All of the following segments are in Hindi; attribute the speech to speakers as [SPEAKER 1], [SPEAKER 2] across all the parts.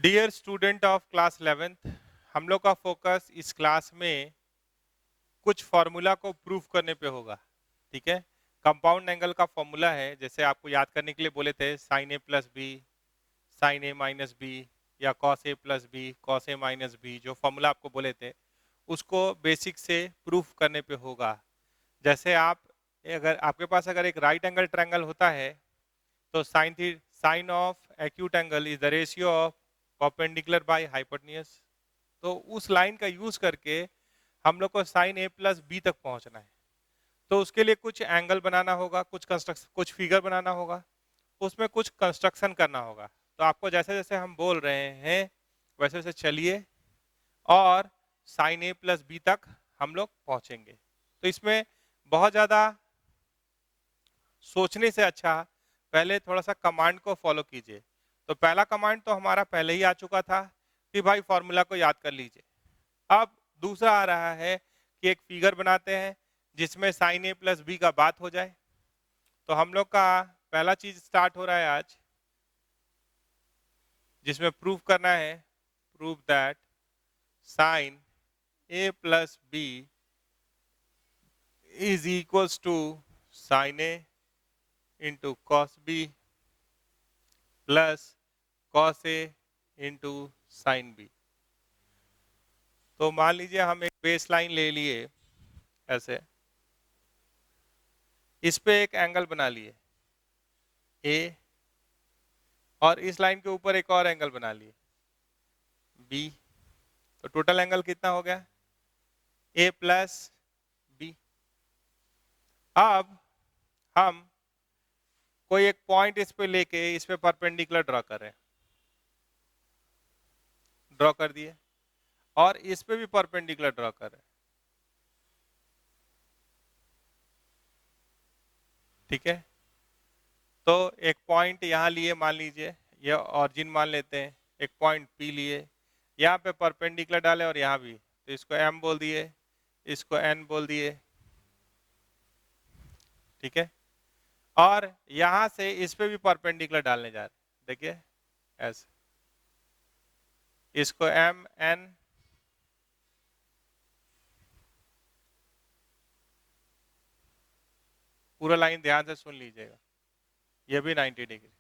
[SPEAKER 1] Dear student of class 11th, हम लोग का फोकस इस क्लास में कुछ फार्मूला को प्रूव करने पे होगा। ठीक है, कंपाउंड एंगल का फॉर्मूला है, जैसे आपको याद करने के लिए बोले थे sign A plus B, sign A minus B, या cos A plus B, cos A minus B. जो फॉर्मूला आपको बोले थे उसको बेसिक से प्रूफ करने पे होगा। जैसे अगर आपके पास अगर एक राइट एंगल ट्रायंगल होता है तो sine of acute angle is the ratio of perpendicular by hypotenuse. तो उस लाइन का यूज करके हम लोग को साइन ए प्लस बी तक पहुंचना है। तो उसके लिए कुछ एंगल बनाना होगा, कुछ फिगर बनाना होगा, उसमें कुछ कंस्ट्रक्शन करना होगा। तो आपको जैसे जैसे हम बोल रहे हैं वैसे वैसे चलिए और साइन ए प्लस बी तक हम लोग पहुंचेंगे। तो इसमें बहुत ज्यादा सोचने से अच्छा पहले थोड़ा सा कमांड को फॉलो कीजिए। तो पहला कमांड तो हमारा पहले ही आ चुका था कि भाई फॉर्मूला को याद कर लीजिए। अब दूसरा आ रहा है कि एक फिगर बनाते हैं जिसमें साइन ए प्लस बी का बात हो जाए। तो हम लोग का पहला चीज स्टार्ट हो रहा है आज, जिसमें प्रूफ करना है, proof that sine A plus B is equals to sine A into cos B plus cos A into sign B. तो मान लीजिए हम एक बेस लाइन ले लिए ऐसे, इस पे एक एंगल बना लिए ए, और इस लाइन के ऊपर एक और एंगल बना लिए बी। तो टोटल एंगल कितना हो गया? ए प्लस बी। अब हम कोई एक पॉइंट इस पे लेके इस पे परपेंडिकुलर ड्रॉ कर रहे हैं, ड्रॉ कर दिए, और इस पे भी परपेंडिकुलर ड्रॉ कर रहे हैं। ठीक है, तो एक पॉइंट यहाँ लिए, मान लीजिए ये ऑरिजिन मान लेते हैं, एक पॉइंट पी लिए, यहाँ पे परपेंडिकुलर डाले और यहाँ भी, तो इसको एम बोल दिए, इसको एन बोल दिए। ठीक है, और यहां से इस पे भी परपेंडिकुलर डालने जा रहे हैं, देखिए ऐसे, इसको एम एन, पूरा लाइन ध्यान से सुन लीजिएगा, ये भी 90 डिग्री।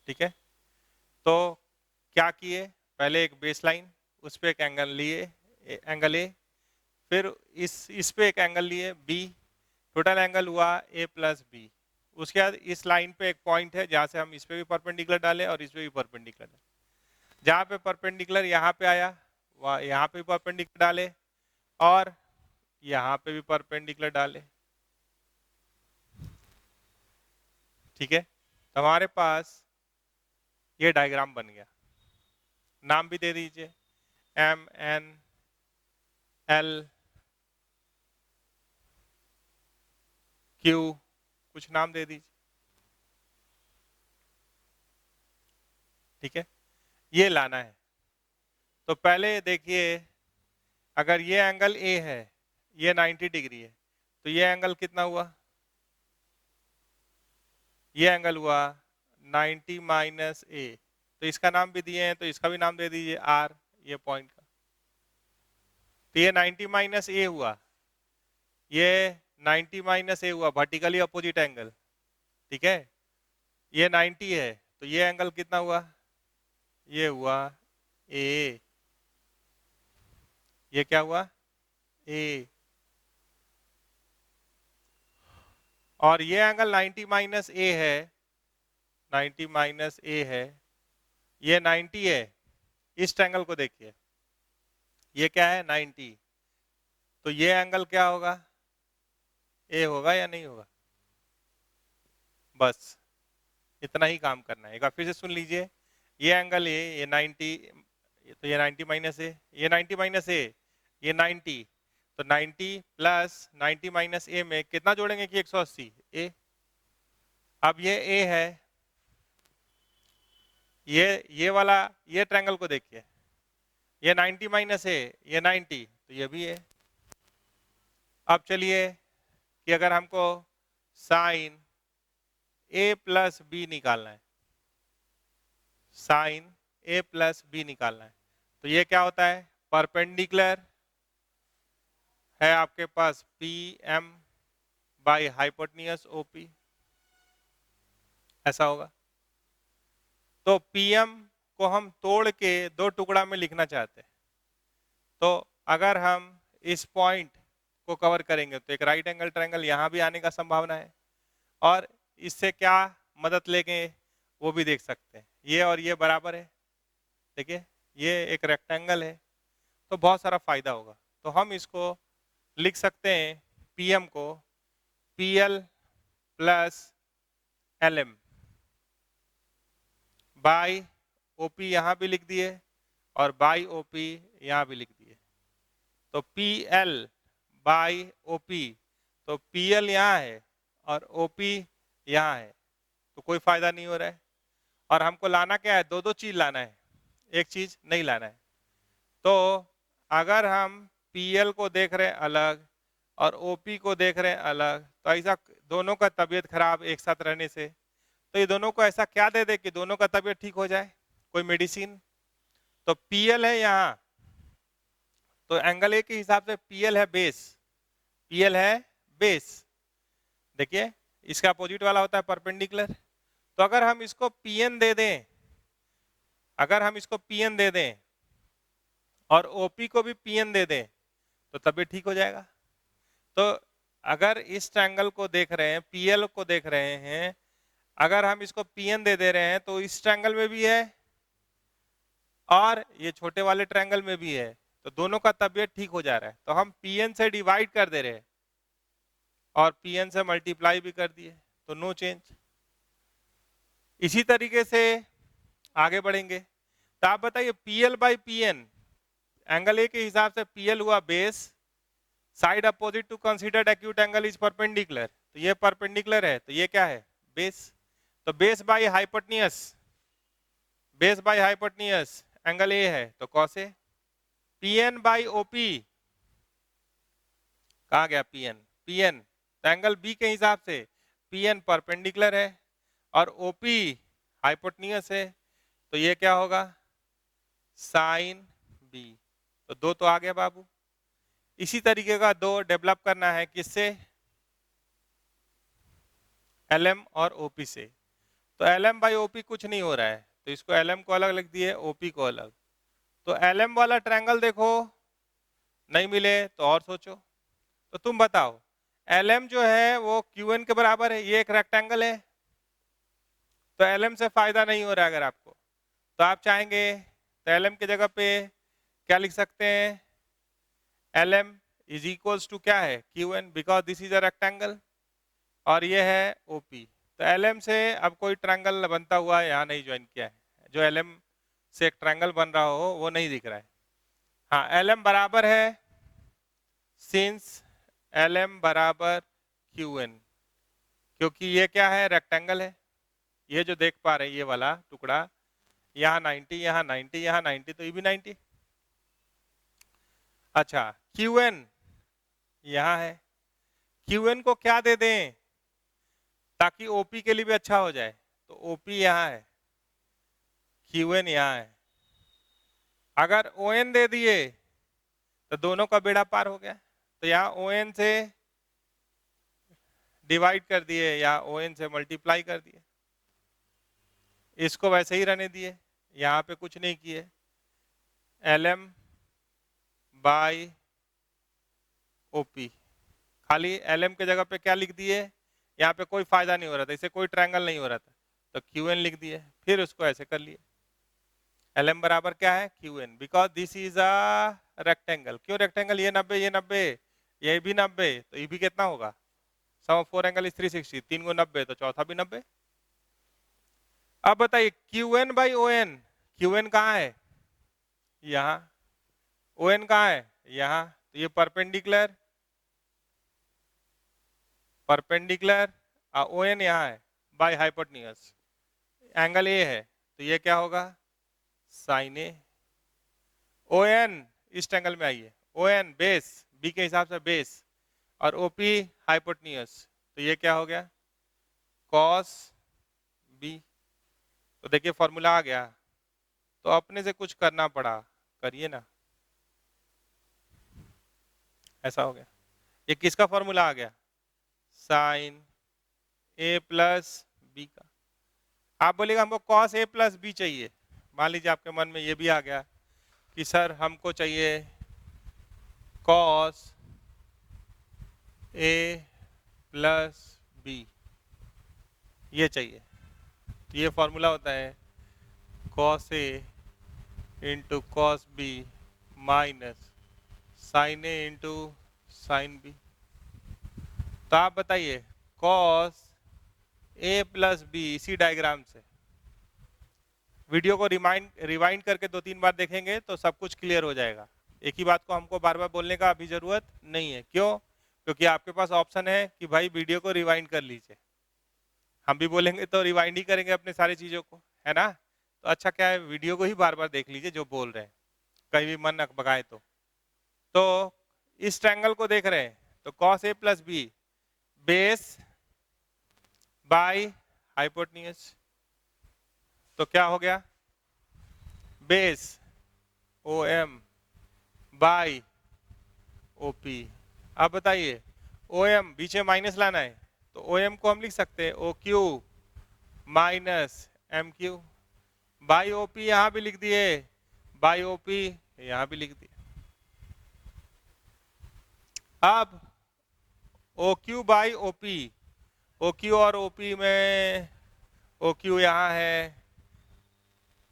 [SPEAKER 1] ठीक है, तो क्या किए, पहले एक बेस लाइन, उस पे एक एंगल लिए, एंगल ए, फिर इस पे एक एंगल लिए बी, टोटल एंगल हुआ ए प्लस बी। उसके बाद इस लाइन पे एक पॉइंट है जहां से हम इस पे भी परपेंडिकुलर डाले और इस पे भी परपेंडिकुलर डाले। जहां पे परपेंडिकुलर यहाँ पे आया वहां यहाँ पे भी परपेंडिकुलर डाले, और यहाँ पे भी परपेंडिकुलर डाले। ठीक है, तो हमारे पास ये डायग्राम बन गया। नाम भी दे दीजिए, एम एन एल क्यू, कुछ नाम दे दीजिए। ठीक है, ये लाना है। तो पहले देखिए, अगर ये एंगल ए है, ये 90 डिग्री है, तो ये एंगल कितना हुआ? ये एंगल हुआ 90 माइनस ए। तो इसका नाम भी दिए हैं तो इसका भी नाम दे दीजिए आर, ये पॉइंट का। तो ये 90 माइनस ए हुआ, ये 90 माइनस ए हुआ, वर्टिकली अपोजिट एंगल। ठीक है, ये 90 है, तो ये एंगल कितना हुआ? ये हुआ ए। ये क्या हुआ? ए। और ये एंगल 90 माइनस ए है, 90 माइनस ए है, ये 90 है। इस ट्रायंगल को देखिए, ये क्या है? 90। तो ये एंगल क्या होगा? ए होगा या नहीं होगा? बस इतना ही काम करना है। एक बार फिर से सुन लीजिए, ये एंगल ए, ये 90, तो ये 90 माइनस ए, ये 90 माइनस ए, ये 90। तो 90 प्लस 90 माइनस ए में कितना जोड़ेंगे कि 180 ए। अब ये ए है, ये वाला, ये ट्रायंगल को देखिए, ये 90 माइनस ए, ये 90, तो ये भी है। अब चलिए कि अगर हमको साइन ए प्लस बी निकालना है, साइन ए प्लस बी निकालना है। तो ये क्या होता है, परपेंडिकुलर है आपके पास P M by hypotenuse OP, ऐसा होगा। तो पीएम को हम तोड़ के दो टुकड़ा में लिखना चाहते हैं, तो अगर हम इस पॉइंट को कवर करेंगे तो एक राइट एंगल ट्रायंगल यहां भी आने का संभावना है, और इससे क्या मदद लेंगे वो भी देख सकते हैं। ये और ये बराबर है, देखिए ये एक रेक्टेंगल है, तो बहुत सारा फायदा होगा। तो हम इसको लिख सकते हैं पीएम को PL plus LM by OP यहां भी लिख दिए और बाई ओपी यहां भी लिख दिए। तो पीएल बाई ओपी, तो पीएल यहाँ है और ओपी यहाँ है, तो कोई फायदा नहीं हो रहा है। और हमको लाना क्या है, दो दो चीज लाना है, एक चीज नहीं लाना है। तो अगर हम पीएल को देख रहे हैं अलग और ओपी को देख रहे हैं अलग, तो ऐसा दोनों का तबीयत खराब एक साथ रहने से, तो ये दोनों को ऐसा क्या दे दे कि दोनों का तबीयत ठीक हो जाए, कोई मेडिसिन। तो पीएल है यहाँ, तो एंगल ए के हिसाब से पीएल है बेस, पीएल है बेस। देखिए इसका अपोजिट वाला होता है परपेंडिकुलर। तो अगर हम इसको पीएन दे दें, अगर हम इसको पीएन दे दें और ओपी को भी पीएन दे दें, तो तबीयत ठीक हो जाएगा। तो अगर इस ट्रायंगल को देख रहे हैं, पीएल को देख रहे हैं, अगर हम इसको पीएन दे दे रहे हैं तो इस ट्रायंगल में भी है और ये छोटे वाले ट्रायंगल में भी है, तो दोनों का तबीयत ठीक हो जा रहा है। तो हम पीएन से डिवाइड कर दे रहे हैं और पीएन से मल्टीप्लाई भी कर दिए, तो नो चेंज। इसी तरीके से आगे बढ़ेंगे। तो आप बताइए PL by PN, angle A के हिसाब से पीएल हुआ base, side opposite to considered acute angle is perpendicular, तो ये परपेंडिकुलर है, तो ये क्या है, बेस। तो base by hypotenuse, base by hypotenuse angle A है तो cos A. PN by OP, कहा गया पीएन, पीएन तो एंगल बी के हिसाब से पीएन परपेंडिकुलर है और ओपी हाइपोटेन्यूज है, तो ये क्या होगा, साइन बी। तो दो तो आ गया बाबू। इसी तरीके का दो डेवलप करना है, किससे, एलएम और ओपी से। तो एलएम बाई ओपी कुछ नहीं हो रहा है, तो इसको एलएम को अलग लिख दिए, ओपी को अलग। तो एलएम वाला ट्रायंगल देखो नहीं मिले तो और सोचो। तो तुम बताओ एलएम जो है वो क्यूएन के बराबर है, ये एक रेक्टेंगल है, तो एलएम से फायदा नहीं हो रहा है अगर आपको, तो आप चाहेंगे तो एलएम की जगह पे क्या लिख सकते हैं, एलएम इज इक्वल्स टू क्या है, QN, because this is a rectangle, और ये है ओपी। तो एलएम से अब कोई ट्रायंगल बनता हुआ यहाँ नहीं ज्वाइन किया है, जो एलएम से एक ट्रायंगल बन रहा हो वो नहीं दिख रहा है। हाँ एलएम बराबर है, सिंस एलएम बराबर क्यूएन, क्योंकि ये क्या है, रेक्टेंगल है। ये जो देख पा रहे हैं ये वाला टुकड़ा, यहाँ 90, यहाँ 90, यहाँ 90, तो ये भी 90। अच्छा क्यूएन यहाँ है, क्यूएन को क्या दे दें ताकि ओपी के लिए भी अच्छा हो जाए, तो ओपी यहाँ है, क्यूएन यहाँ है। अगर ओएन दे दिए तो दोनों का बेड़ा पार हो गया, तो यहाँ ओएन से डिवाइड कर दिए या ओएन से मल्टीप्लाई कर दिए, इसको वैसे ही रहने दिए, यहाँ पे कुछ नहीं किए। एलएम बाई ओपी, खाली एलएम के जगह पे क्या लिख दिए, यहाँ पे कोई फायदा नहीं हो रहा था, इसे कोई ट्रायंगल नहीं हो रहा था, तो क्यूएन लिख दिए, फिर उसको ऐसे कर लिए। एलएम बराबर क्या है, QN, because this is a rectangle. क्यों रेक्टेंगल, ये 90, ये 90, ये भी 90, तो ये भी कितना होगा, सम ऑफ फोर एंगल इज 360, 3 को 90, तो चौथा भी 90। अब बताइए क्यूएन बाई ओएन, क्यूएन कहाँ है, यहाँ, ओएन कहाँ है, यहाँ, तो ये परपेंडिकुलर, परपेंडिकुलर, ओएन यहाँ है, बाय हाइपोटेन्यूज, एंगल ए है, तो ये क्या होगा, साइन ए। ओएन इस एंगल में आइए, ओएन बेस, बी के हिसाब से बेस, और ओपी हाइपोटेन्यूज, तो ये क्या हो गया, कॉस बी। तो देखिए फॉर्मूला आ गया, तो अपने से कुछ करना पड़ा, करिए ना। ऐसा हो गया। ये किसका फॉर्मूला आ गया? साइन ए प्लस बी का। आप बोलेगा हमको कॉस ए प्लस बी चाहिए। मान लीजिए आपके मन में ये भी आ गया कि सर हमको चाहिए कॉस ए प्लस बी, ये चाहिए। तो ये फॉर्मूला होता है cos A into cos B minus sign A into sign B. तो आप बताइए कॉस ए प्लस बी, इसी डायग्राम से वीडियो को रिवाइंड करके 2-3 बार देखेंगे तो सब कुछ क्लियर हो जाएगा। एक ही बात को हमको बार बार बोलने का अभी जरूरत नहीं है। क्यों? क्योंकि आपके पास ऑप्शन है कि भाई वीडियो को रिवाइंड कर लीजिए। हम भी बोलेंगे तो रिवाइंड ही करेंगे अपने सारी चीजों को, है ना? तो अच्छा क्या है, वीडियो को ही बार बार देख लीजिए जो बोल रहे हैं, कहीं भी मन अकबकाए तो इस ट्रायंगल को देख रहे हैं तो cos A plus B base by hypotenuse, तो क्या हो गया? Base O M by O P. अब बताइए ओ एम बीच में माइनस लाना है तो ओ एम को हम लिख सकते हैं O Q minus M Q by O P, यहां भी लिख दिए बाई ओ पी, यहां भी लिख दिए। अब O Q by O P, O Q और ओ पी में ओ क्यू यहाँ है,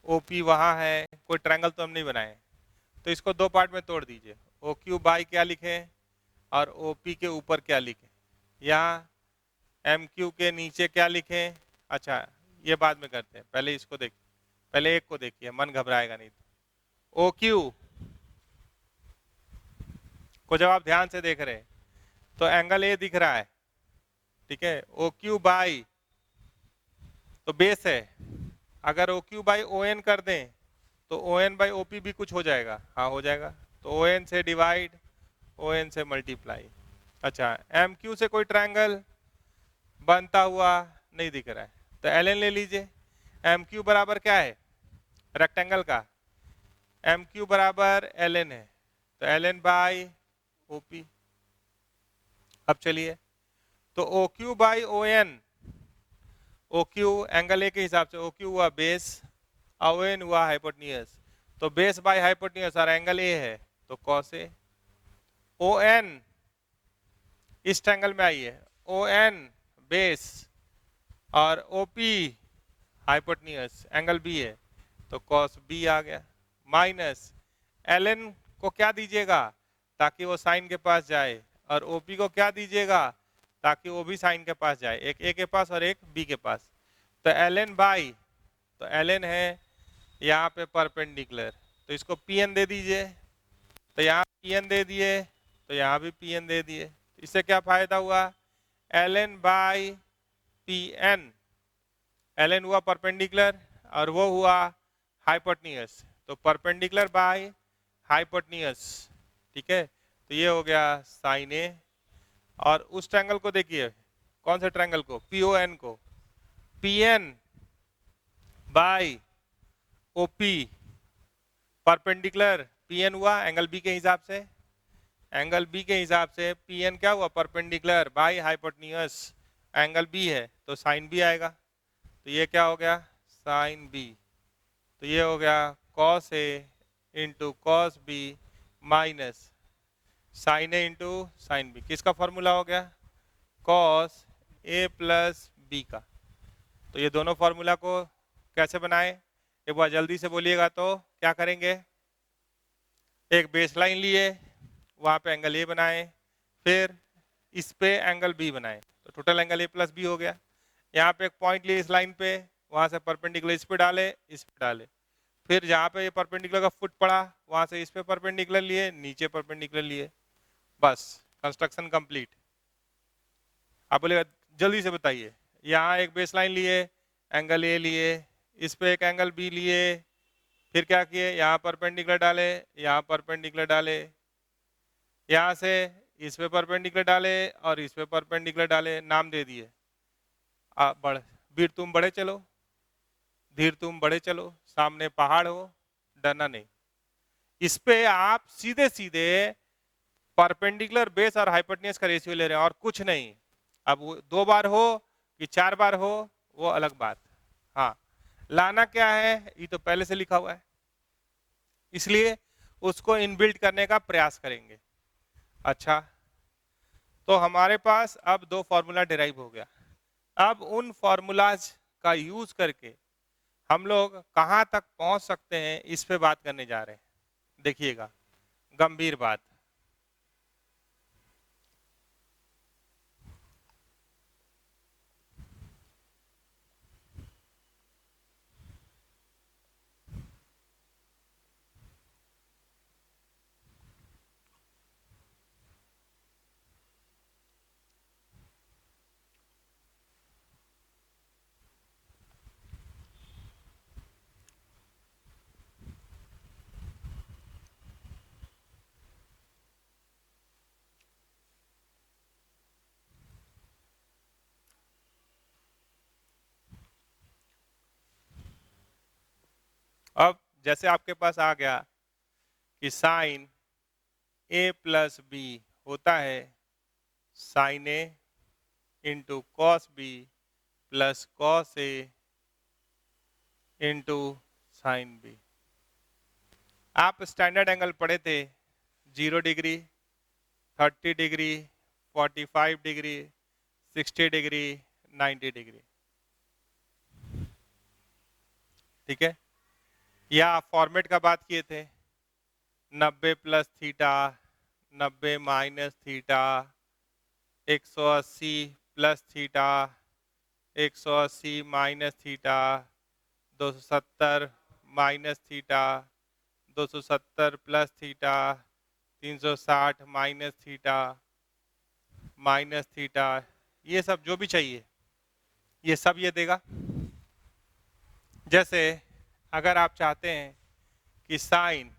[SPEAKER 1] ओ पी वहां है, कोई ट्रायंगल तो हम नहीं बनाए, तो इसको दो पार्ट में तोड़ दीजिए। ओ क्यू बाई क्या लिखे और ओ पी के ऊपर क्या लिखे, यहाँ एम क्यू के नीचे क्या लिखे। अच्छा ये बाद में करते हैं, पहले इसको देखिए, पहले एक को देखिए, मन घबराएगा नहीं तो। ओ क्यू को जब आप ध्यान से देख रहे हैं तो एंगल ए दिख रहा है, ठीक है। ओ क्यू बाई तो बेस है, अगर O Q by O N कर दें तो O N by O P भी कुछ हो जाएगा, हाँ हो जाएगा। तो ओ एन से डिवाइड, ओ एन से मल्टीप्लाई। अच्छा एम क्यू से कोई ट्रायंगल बनता हुआ नहीं दिख रहा है तो एल एन ले लीजिए। एम क्यू बराबर क्या है रेक्टेंगल का, एम क्यू बराबर एल एन है, तो L N by O P. अब चलिए तो O Q by O N, O Q angle A के हिसाब से, ओ क्यू हुआ बेस, ओ एन हुआ हाइपोटेन्यूज, तो बेस बाय हाइपोटेन्यूज और एंगल ए है तो कॉस ए। ओ एन इस ट्रायंगल में आई है, ओ एन बेस और O P hypotenuse angle B है तो कॉस बी आ गया, माइनस एल एन को क्या दीजिएगा ताकि वो साइन के पास जाए, और ओपी को क्या दीजिएगा ताकि वो भी साइन के पास जाए, एक ए के पास और एक बी के पास। तो एल एन बाई, तो एल एन है यहाँ पे परपेंडिकुलर, तो इसको पी एन दे दीजिए, तो यहाँ पी एन दे दिए तो यहाँ भी पी एन दे दिए। इससे क्या फायदा हुआ, L N by P N, L N हुआ परपेंडिकुलर और वो हुआ हाइपोटेन्यूज, तो परपेंडिकुलर बाय हाइपोटेन्यूज, ठीक है। तो ये हो गया साइन ए। और उस ट्रायंगल को देखिए, कौन से ट्रायंगल को, पी ओ एन को, P N by O P perpendicular, P N हुआ एंगल बी के हिसाब से, एंगल बी के हिसाब से पी एन क्या हुआ perpendicular by hypotenuse, angle B है तो साइन बी आएगा, तो ये क्या हो गया साइन बी। तो ये हो गया cos A into cos B minus sign A into sign B. किसका फॉर्मूला हो गया, कॉस ए प्लस बी का। तो ये दोनों फॉर्मूला को कैसे बनाए एक बार जल्दी से बोलिएगा तो क्या करेंगे, एक बेस लाइन लिए, वहाँ पे एंगल ए बनाए, फिर इस पे एंगल बी बनाए, तो total angle A plus B हो गया। यहाँ पे एक पॉइंट लिए इस लाइन पे, वहाँ से परपेंडिकुलर इस पे डाले, इस पे डाले, फिर जहाँ पे ये परपेंडिकुलर का फुट पड़ा वहाँ से इस पे परपेंडिकुलर लिए, नीचे परपेंडिकुलर लिए, बस कंस्ट्रक्शन कंप्लीट। आप बोलेगा जल्दी से बताइए, यहाँ एक बेस लाइन लिए, एंगल ए लिए, इस पे एक एंगल बी लिए, फिर क्या किए यहाँ परपेंडिकुलर डाले, यहाँ परपेंडिकुलर डाले, यहाँ से इस पे परपेंडिकुलर डाले और इस पे परपेंडिकुलर डाले, नाम दे दिए। वीर तुम बढ़े चलो, धीर तुम बढ़े चलो, सामने पहाड़ हो, डरना नहीं। इस पे आप सीधे सीधे परपेंडिकुलर बेस और हाइपोटेन्यूज का रेशियो ले रहे हैं और कुछ नहीं। अब वो 2 बार हो कि 4 बार हो वो अलग बात। हाँ, लाना क्या है ये तो पहले से लिखा हुआ है, इसलिए उसको इनबिल्ट करने का प्रयास करेंगे। अच्छा, तो हमारे पास अब 2 फॉर्मूला डिराइव हो गया। अब उन फॉर्मूलाज का यूज करके हम लोग कहां तक पहुंच सकते हैं इस पे बात करने जा रहे हैं। देखिएगा, गंभीर बात। अब जैसे आपके पास आ गया कि साइन ए प्लस बी होता है sign A into cos B plus cos A into sign B. आप स्टैंडर्ड एंगल पढ़े थे 0 degree, 30 degree, 45 degree, 60 degree, 90 degree. ठीक है, या फॉर्मेट का बात किए थे 90 plus theta, 90 minus theta, 180 plus theta, 180 minus theta, 270 minus theta, 270 plus theta, 360 minus theta, minus theta, ये सब जो भी चाहिए ये सब ये देगा। जैसे अगर आप चाहते हैं कि साइन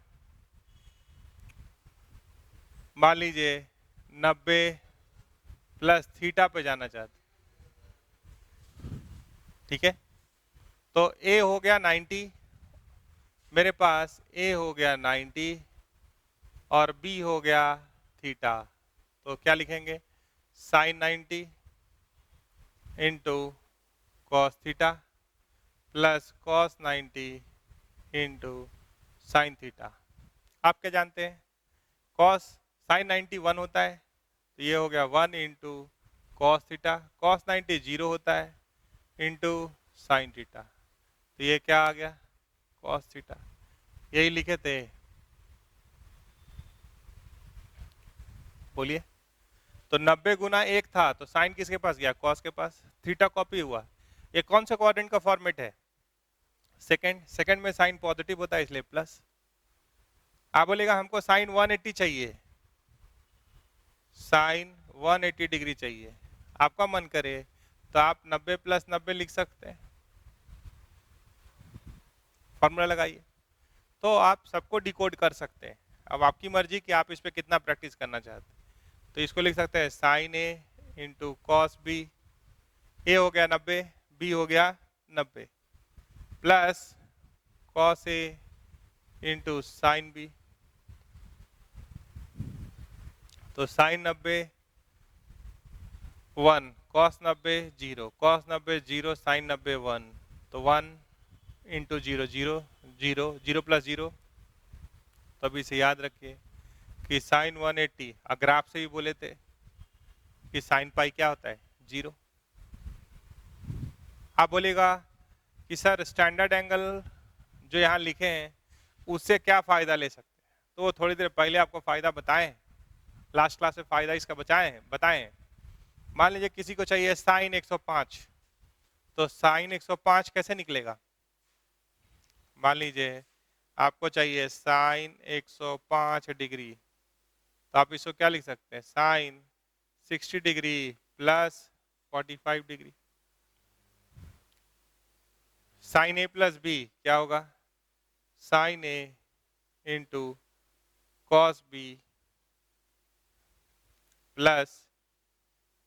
[SPEAKER 1] मान लीजिए 90 प्लस थीटा पे जाना चाहते, ठीक है, तो ए हो गया 90, मेरे पास ए हो गया 90 और बी हो गया थीटा, तो क्या लिखेंगे sine 90 into cos theta plus cos 90 into sine theta. आप क्या जानते हैं कॉस साइन 90 1 होता है, तो ये हो गया 1 इंटू कॉस थीटा, कॉस 90 0 होता है इंटू साइन थीटा, तो ये क्या आ गया कॉस थीटा। यही लिखे थे, बोलिए। तो 90 गुना 1 था तो साइन किसके पास गया कॉस के पास, थीटा कॉपी हुआ। ये कौन सा क्वाड्रेंट का फॉर्मेट है सेकंड, सेकंड में साइन पॉजिटिव होता है इसलिए प्लस। आप बोलेगा हमको साइन 180 चाहिए, साइन 180 डिग्री चाहिए, आपका मन करे तो आप 90 प्लस 90 लिख सकते हैं, फॉर्मूला लगाइए तो आप सबको डिकोड कर सकते हैं। अब आपकी मर्जी कि आप इस पे कितना प्रैक्टिस करना चाहते हैं। तो इसको लिख सकते हैं sign A into cos B, ए हो गया 90, बी हो गया 90 plus cos A into sign B, तो साइन 90 1, कॉस 90 0, कॉस 90 0, साइन 90 1, तो 1 इंटू 0 0 0 0 प्लस 0। तो अभी से याद रखिए कि साइन 180 अगर आपसे भी बोले थे कि साइन पाई क्या होता है 0, आप बोलेगा कि सर स्टैंडर्ड एंगल जो यहाँ लिखे हैं उससे क्या फायदा ले सकते हैं, तो वो थोड़ी देर पहले आपको फायदा बताएं, लास्ट क्लास में फायदा इसका बताएं। मान लीजिए किसी को चाहिए साइन 105, तो साइन 105 कैसे निकलेगा, मान लीजिए आपको चाहिए साइन 105 डिग्री, तो आप इसको क्या लिख सकते हैं sin 60 degree plus 45 degree. Sin A plus B क्या होगा sin A into cos B plus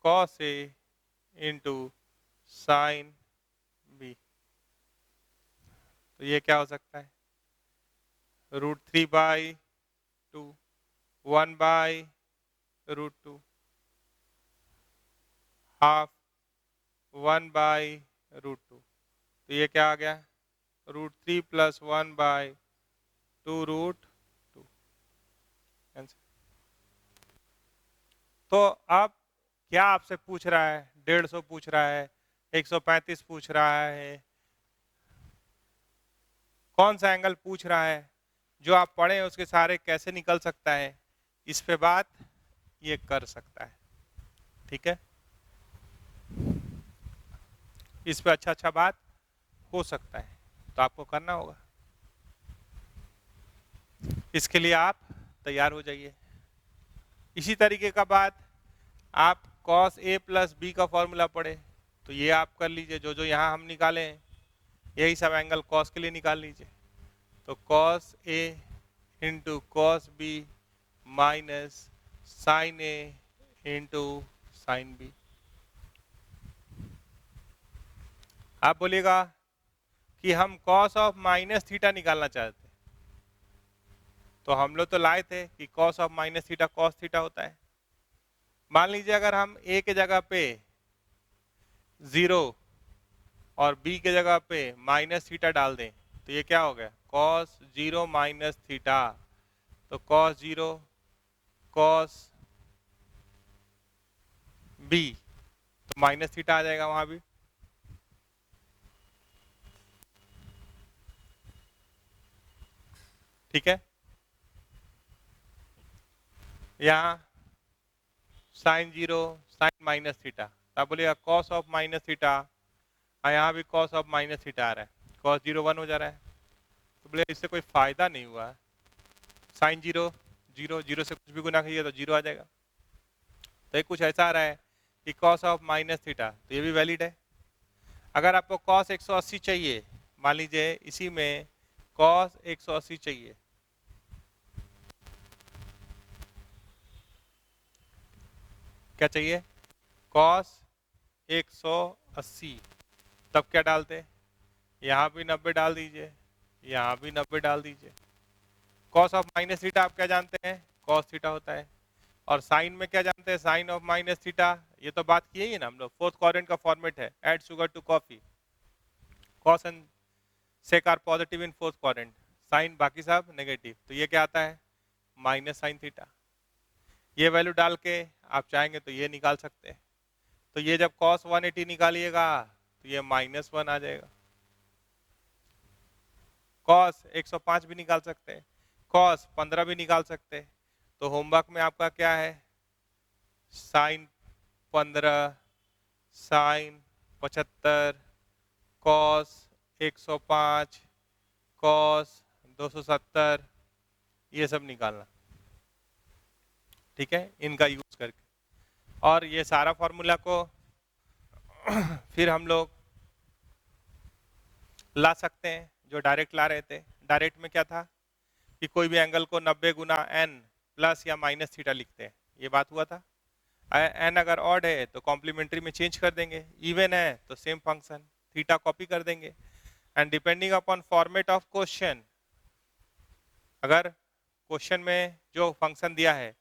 [SPEAKER 1] cos A into sign B, तो ये क्या हो सकता है √3/2, 1/√2, हाफ 1/√2। तो ये क्या आ गया? √3 + 1/2√2 आंसर। तो अब क्या आपसे पूछ रहा है? 150 पूछ रहा है, 135 पूछ रहा है, कौन सा एंगल पूछ रहा है? जो आप पढ़े उसके सारे कैसे निकल सकता है, इस पे बात ये कर सकता है। ठीक है, इस पे अच्छा अच्छा बात हो सकता है, तो आपको करना होगा। इसके लिए आप तैयार हो जाइए। इसी तरीके का बात आप cos A + B का फॉर्मूला पढ़े तो ये आप कर लीजिए। जो जो यहाँ हम निकाले हैं यही सब एंगल cos के लिए निकाल लीजिए। तो cos A into cos B minus sin A into sin B। आप बोलिएगा कि हम cos ऑफ माइनस थीटा निकालना चाहते हैं, तो हम लोग तो लाए थे कि cos of minus theta cos theta होता है। मान लीजिए अगर हम A के जगह पे 0 और B के जगह पे माइनस थीटा डाल दें तो ये क्या हो गया? cos 0 minus theta. तो cos 0 cos B, तो माइनस थीटा आ जाएगा वहां भी। ठीक है, यहाँ sin 0 sin माइनस थीटा, आप बोलिएगा cos ऑफ माइनस थीटा, यहाँ भी cos ऑफ माइनस थीटा आ रहा है, cos 0 1 हो जा रहा है। तो बोले इससे कोई फायदा नहीं हुआ। sin 0 0 0 से कुछ भी गुना कीजिए तो 0 आ जाएगा। तो ये कुछ ऐसा आ रहा है कि cos ऑफ माइनस थीटा, तो ये भी वैलिड है। अगर आपको cos 180 चाहिए, मान लीजिए इसी में cos 180 चाहिए, क्या चाहिए? cos 180, तब क्या डालते? यहाँ भी 90 डाल दीजिए, यहाँ भी 90 डाल दीजिए। cos ऑफ माइनस थीटा आप क्या जानते हैं? cos थीटा होता है। और साइन में क्या जानते हैं? Sine of minus theta. ये तो बात किए ही ना हम लोग, फोर्थ क्वाड्रेंट का फॉर्मेट है, add sugar to coffee, cos and sec are positive in fourth quadrant, sine बाकी सब नेगेटिव। तो ये क्या आता है? Minus sine theta. ये वैल्यू डाल के आप चाहेंगे तो ये निकाल सकते हैं। तो ये जब cos 180 निकालिएगा तो ये -1 आ जाएगा। cos 105 भी निकाल सकते हैं, cos 15 भी निकाल सकते हैं। तो होमवर्क में आपका क्या है? साइन 15, साइन 75, cos 105, cos 270, ये सब निकालना। ठीक है, इनका यूज करके। और ये सारा फॉर्मूला को फिर हम लोग ला सकते हैं जो डायरेक्ट ला रहे थे। डायरेक्ट में क्या था कि कोई भी एंगल को 90 गुना n प्लस या माइनस थीटा लिखते हैं, ये बात हुआ था। n अगर ऑड है तो कॉम्प्लीमेंट्री में चेंज कर देंगे, इवन है तो सेम फंक्शन थीटा कॉपी कर देंगे। And depending upon format of question, अगर क्वेश्चन में जो फंक्शन दिया है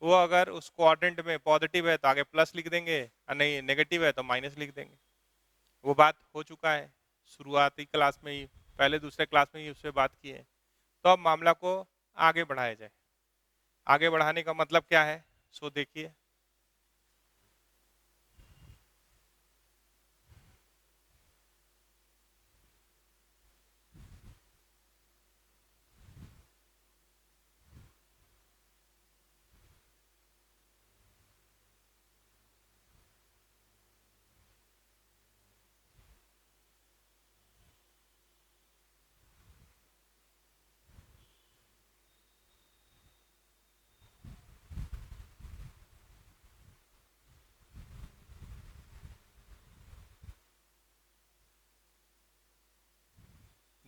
[SPEAKER 1] वो अगर उस क्वाड्रेंट में पॉजिटिव है तो आगे प्लस लिख देंगे, और नहीं नेगेटिव है तो माइनस लिख देंगे। वो बात हो चुका है शुरुआती क्लास में ही, पहले दूसरे क्लास में ही उस पर बात की है। तो अब मामला को आगे बढ़ाया जाए। आगे बढ़ाने का मतलब क्या है, सो देखिए।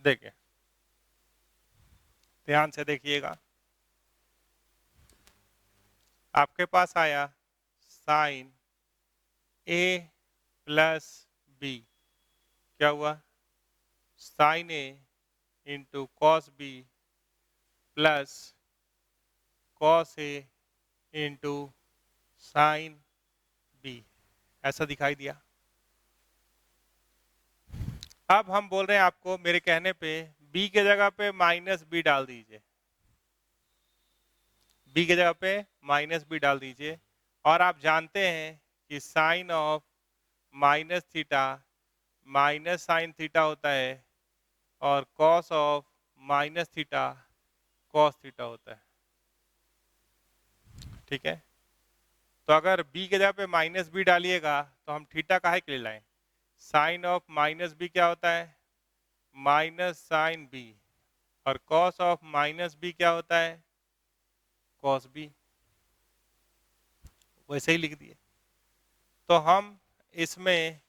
[SPEAKER 1] देखिए, ध्यान से देखिएगा। आपके पास आया साइन ए प्लस बी, क्या हुआ? Sin A into cos B plus cos A into sign B, ऐसा दिखाई दिया। अब हम बोल रहे हैं आपको, मेरे कहने पे b के जगह पे माइनस बी डाल दीजिए, b के जगह पे माइनस बी डाल दीजिए। और आप जानते हैं कि sine of minus theta minus sine theta होता है और cos of minus theta cos theta होता है, ठीक है। तो अगर b के जगह पे माइनस बी डालिएगा तो हम थीटा काहे के लिए लाएं? साइन ऑफ माइनस बी क्या होता है? Minus sine B. और कॉस ऑफ माइनस बी क्या होता है? Cos B. वैसे ही लिख दिए। तो हम इसमें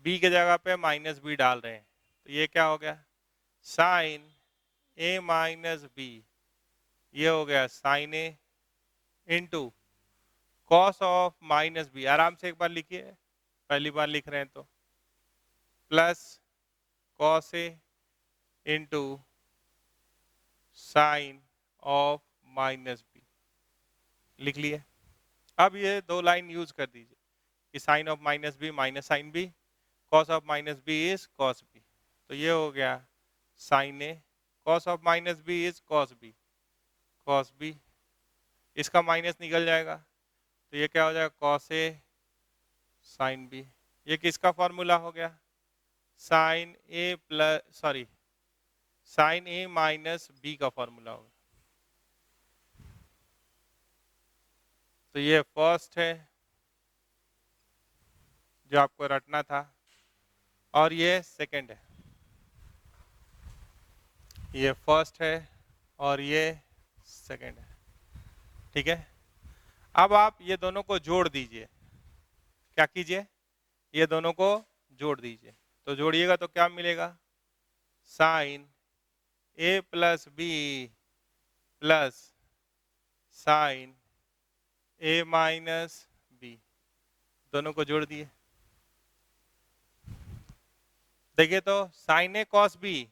[SPEAKER 1] b के जगह पे माइनस बी डाल रहे हैं, तो ये क्या हो गया? साइन ए माइनस बी, ये हो गया sine A into cos of minus B. आराम से एक बार लिखिए, पहली बार लिख रहे हैं तो, plus cos A into sine of minus B, लिख लिए। अब ये दो लाइन यूज कर दीजिए कि sine of minus B minus sine B, cos of minus B is cos B. तो ये हो गया sine A, cos of minus B is cos B, cos B. इसका माइनस निकल जाएगा तो ये क्या हो जाएगा? Cos A sine B. ये किसका फॉर्मूला हो गया? Sine A plus sorry sine A minus B का फॉर्मूला होगा। तो ये फर्स्ट है जो आपको रटना था, और ये सेकंड है। ये फर्स्ट है और ये सेकंड है, ठीक है। अब आप ये दोनों को जोड़ दीजिए। क्या कीजिए? ये दोनों को जोड़ दीजिए। तो जोड़िएगा तो क्या मिलेगा? Sign A plus B plus sine A minus B, दोनों को जोड़ दिए। देखिए तो साइन ए कॉस बी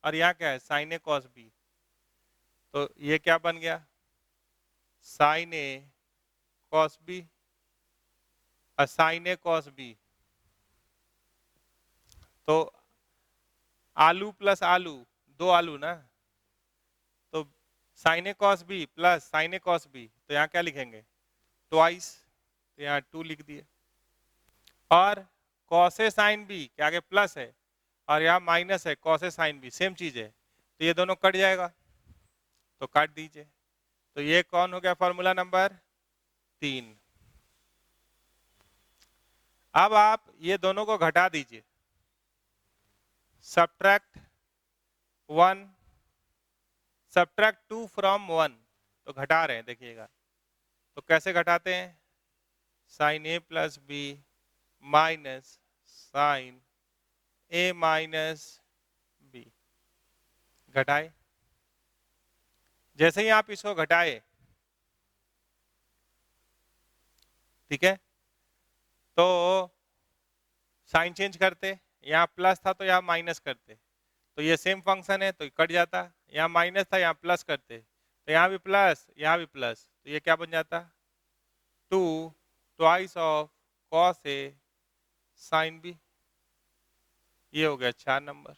[SPEAKER 1] और यहाँ क्या है? Sign A cos B. तो ये क्या बन गया? साइन ए कॉस बी और साइन ए कॉस बी। तो आलू प्लस आलू, दो आलू ना, तो sign A cos B plus sine A cos B, तो यहाँ क्या लिखेंगे? ट्वाइस। तो यहाँ 2 लिख दिए। और कॉसे साइन बी के आगे प्लस है और यहाँ माइनस है, कॉसे साइन बी सेम चीज है, तो ये दोनों कट जाएगा, तो काट दीजिए। तो ये कौन हो गया? Formula number 3। अब आप ये दोनों को घटा दीजिए, सब्ट्रैक्ट 1 सब्ट्रैक्ट 2 फ्रॉम 1, तो घटा रहे हैं, देखिएगा। तो कैसे घटाते हैं? Sign A plus B minus sign A minus B, घटाए। जैसे ही आप इसको घटाए, ठीक है, तो साइन चेंज करते, यहाँ प्लस था तो यहाँ माइनस करते, तो ये सेम फंक्शन है तो कट जाता। यहाँ माइनस था, यहाँ प्लस करते, तो यहाँ भी प्लस यहाँ भी प्लस, तो ये क्या बन जाता? 2 twice of cos A sine B. ये हो गया 4 नंबर।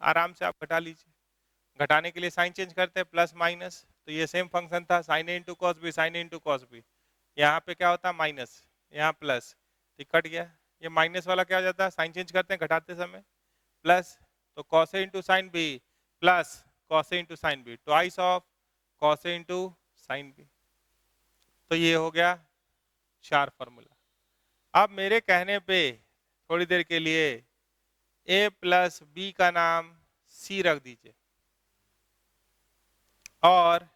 [SPEAKER 1] आराम से आप घटा लीजिए। घटाने के लिए साइन चेंज करते हैं, प्लस माइनस, तो ये सेम फंक्शन था, sin A into cos B, sign A into cos B. यहाँ पे क्या होता है? माइनस, यहाँ प्लस, तो कट गया। ये माइनस वाला क्या हो जाता है? साइन चेंज करते हैं घटाते समय, प्लस, तो cos A into sign B plus cos A into sign B, twice of cos A into sign B. तो ये हो गया 4 फॉर्मूला। अब मेरे कहने पे थोड़ी देर के लिए ए प्लस बी का नाम सी रख दीजिए और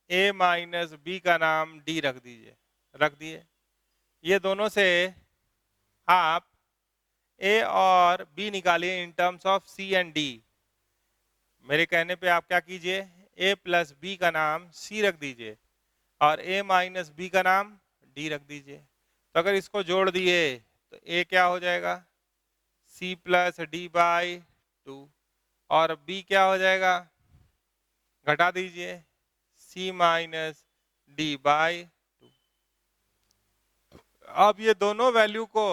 [SPEAKER 1] ए माइनस बी का नाम डी रख दीजिए। रख दिए। ये दोनों से आप ए और बी निकालिए in terms of C and D. मेरे कहने पे आप क्या कीजिए? ए प्लस बी का नाम सी रख दीजिए और ए माइनस बी का नाम डी रख दीजिए। तो अगर इसको जोड़ दिए तो ए क्या हो जाएगा? सी प्लस डी बाई 2, और बी क्या हो जाएगा? घटा दीजिए c माइनस डी बाई 2। अब ये दोनों वैल्यू को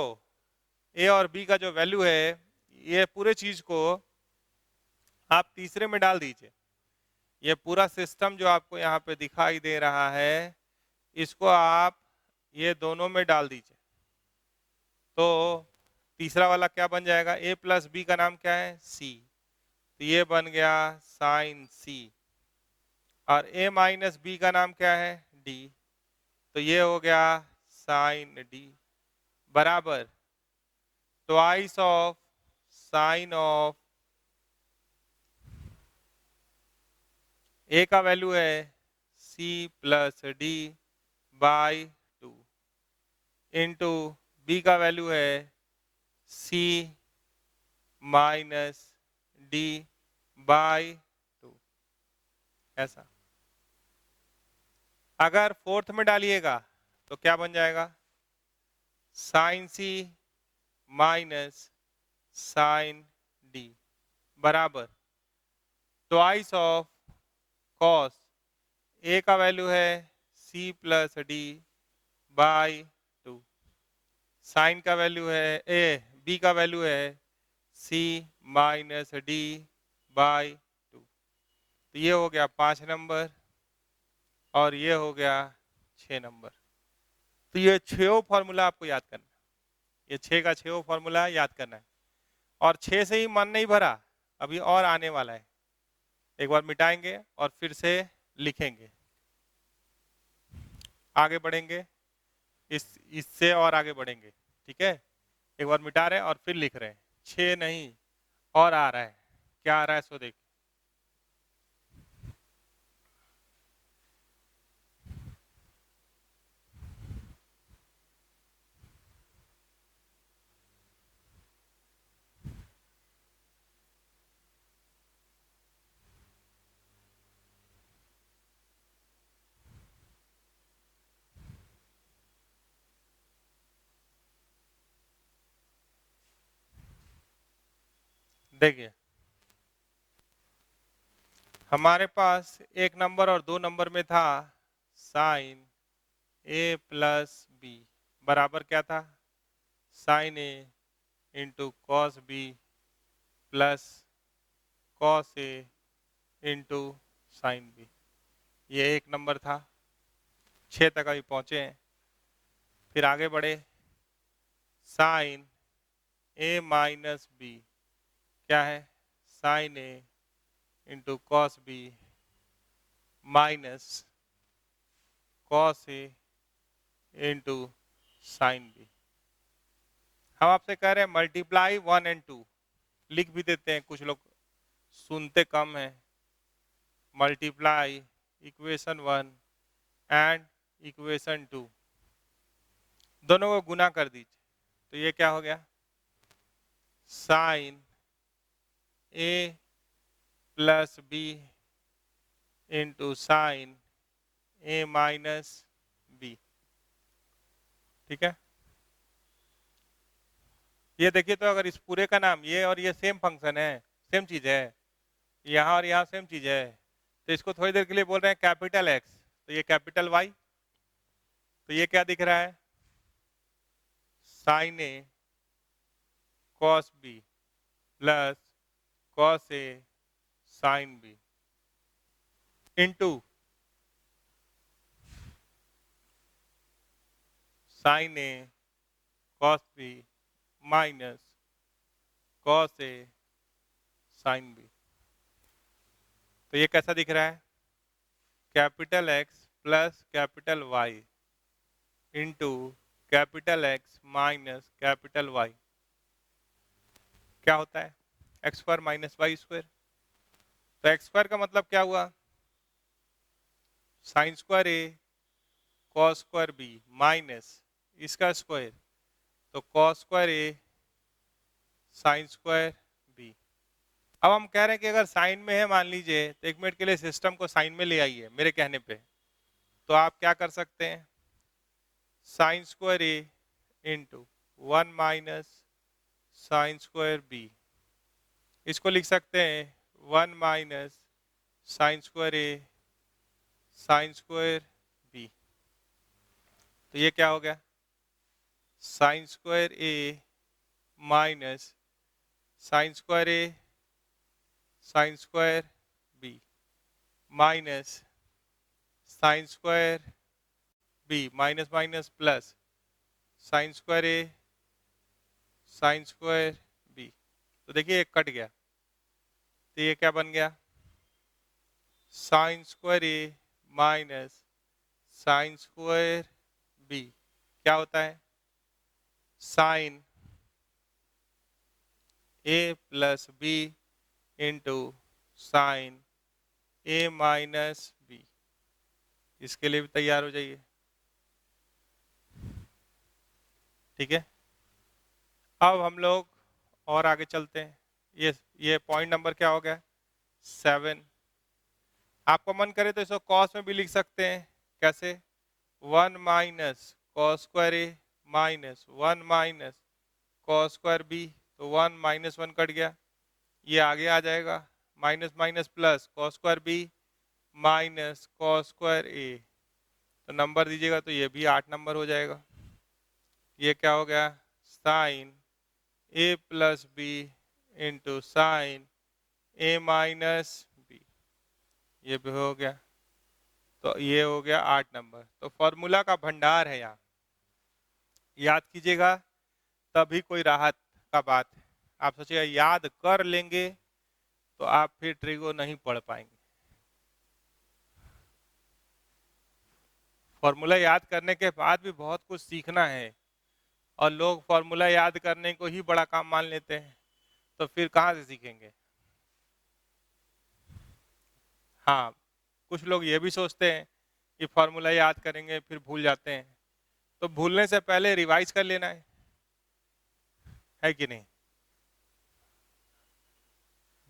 [SPEAKER 1] a और b का जो वैल्यू है ये पूरे चीज को आप तीसरे में डाल दीजिए। ये पूरा सिस्टम जो आपको यहाँ पे दिखाई दे रहा है इसको आप ये दोनों में डाल दीजिए। तो तीसरा वाला क्या बन जाएगा, a प्लस बी का नाम क्या है c, तो ये बन गया साइन c। और a माइनस बी का नाम क्या है d, तो ये हो गया साइन d बराबर twice of sine of a का वैल्यू है c plus D by 2 into B का वैल्यू है c माइनस डी बाई 2। ऐसा अगर फोर्थ में डालिएगा तो क्या बन जाएगा, sine C minus sine D बराबर ट्वाइस ऑफ कॉस ए का वैल्यू है C plus D by 2, sine का वैल्यू है ए बी का वैल्यू है सी माइनस डी बाई 2। तो ये हो गया 5 नंबर और ये हो गया 6 नंबर। तो ये 6 फॉर्मूला आपको याद करना है, ये 6 का 6 फॉर्मूला याद करना है। और 6 से ही मन नहीं भरा, अभी और आने वाला है, एक बार मिटाएंगे और फिर से लिखेंगे, आगे बढ़ेंगे, इससे और आगे बढ़ेंगे। ठीक है, एक बार मिटा रहे हैं और फिर लिख रहे हैं। 6 नहीं और आ रहा है, क्या आ रहा है सो देखिए। देखिए हमारे पास 1 नंबर और 2 नंबर में था साइन ए प्लस बी बराबर क्या था, sin A into cos B plus cos A into sign B. ये 1 नंबर था। 6 तक अभी पहुंचे हैं, फिर आगे बढ़े। साइन ए माइनस बी क्या है, sign A into cos B minus cos A into sign B. हम आपसे कह रहे हैं मल्टीप्लाई 1 एंड 2, लिख भी देते हैं, कुछ लोग सुनते कम हैं। मल्टीप्लाई इक्वेशन 1 एंड इक्वेशन 2, दोनों को गुना कर दीजिए, तो ये क्या हो गया, sine A plus B into sine A minus B. ठीक है, ये देखिए तो अगर इस पूरे का नाम ये और ये सेम फंक्शन है, सेम चीज है, यहाँ और यहाँ सेम चीज है, तो इसको थोड़ी देर के लिए बोल रहे हैं कैपिटल एक्स, तो ये कैपिटल वाई, तो ये क्या दिख रहा है, sign A cos B plus cos A sine B into sine A cos B minus cos A sine B. तो ये कैसा दिख रहा है, capital X plus capital Y into capital X minus capital Y, क्या होता है X square minus Y square. तो एक्स स्क्वायर का मतलब क्या हुआ, sine square A cos square B minus इसका स्क्वायर, तो cos square A sign square B. अब हम कह रहे हैं कि अगर साइन में है मान लीजिए, तो 1 मिनट के लिए सिस्टम को साइन में ले आइए मेरे कहने पे, तो आप क्या कर सकते हैं, sin square A into 1 minus sin square B, इसको लिख सकते हैं 1 minus sin square A sign square B. तो ये क्या हो गया, sin square A minus sin square A sign square B minus sin square B minus minus plus sin square A sign square B. तो देखिए एक कट गया, तो ये क्या बन गया, sin square A minus sin square B क्या होता है, sign A plus B into sine A minus B. इसके लिए भी तैयार हो जाइए, ठीक है। अब हम लोग और आगे चलते हैं। ये पॉइंट नंबर क्या हो गया, 7। आपको मन करे तो इसको कॉस में भी लिख सकते हैं, कैसे, 1 minus cos square A minus 1 minus cos square B. तो 1 माइनस 1 कट गया, ये आगे आ जाएगा, minus minus plus cos square B minus cos square A. तो नंबर दीजिएगा तो ये भी 8 नंबर हो जाएगा। ये क्या हो गया, sine A plus B into sine A minus B, ये भी हो गया। तो ये हो गया 8 नंबर। तो फॉर्मूला का भंडार है यहाँ, याद कीजिएगा, तभी कोई राहत का बात है। आप सोचिएगा याद कर लेंगे तो आप फिर ट्रिगो नहीं पढ़ पाएंगे। फॉर्मूला याद करने के बाद भी बहुत कुछ सीखना है, और लोग फॉर्मूला याद करने को ही बड़ा काम मान लेते हैं, तो फिर कहाँ से सीखेंगे। हाँ, कुछ लोग ये भी सोचते हैं कि फॉर्मूला याद करेंगे फिर भूल जाते हैं, तो भूलने से पहले रिवाइज कर लेना है कि नहीं।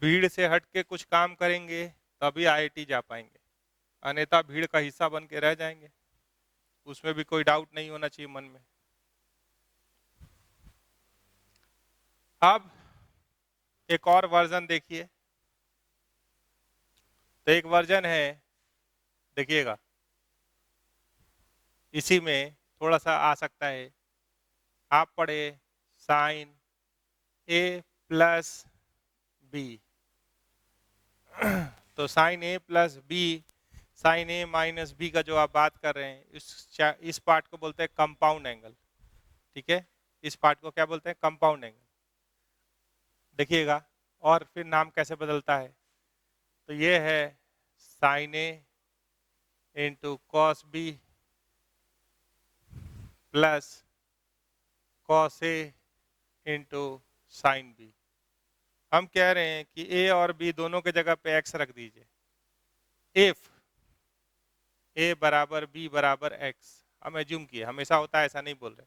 [SPEAKER 1] भीड़ से हट के कुछ काम करेंगे तभी आईआईटी जा पाएंगे, अन्यथा भीड़ का हिस्सा बन के रह जाएंगे। उसमें भी कोई डाउट नहीं होना चाहिए मन में। अब एक और वर्जन देखिए, तो एक वर्जन है, देखिएगा, इसी में थोड़ा सा आ सकता है। आप पढ़े साइन ए प्लस बी, तो sign A plus B sign A minus B का जो आप बात कर रहे हैं, इस पार्ट को बोलते हैं कंपाउंड एंगल, ठीक है। इस पार्ट को क्या बोलते हैं, कंपाउंड एंगल। देखिएगा और फिर नाम कैसे बदलता है, तो ये है sign A into cos B plus cos A into sign B. हम कह रहे हैं कि ए और बी दोनों के जगह पे एक्स रख दीजिए। इफ ए बराबर बी बराबर एक्स, हम एज्यूम किए, हमेशा होता है ऐसा नहीं बोल रहे।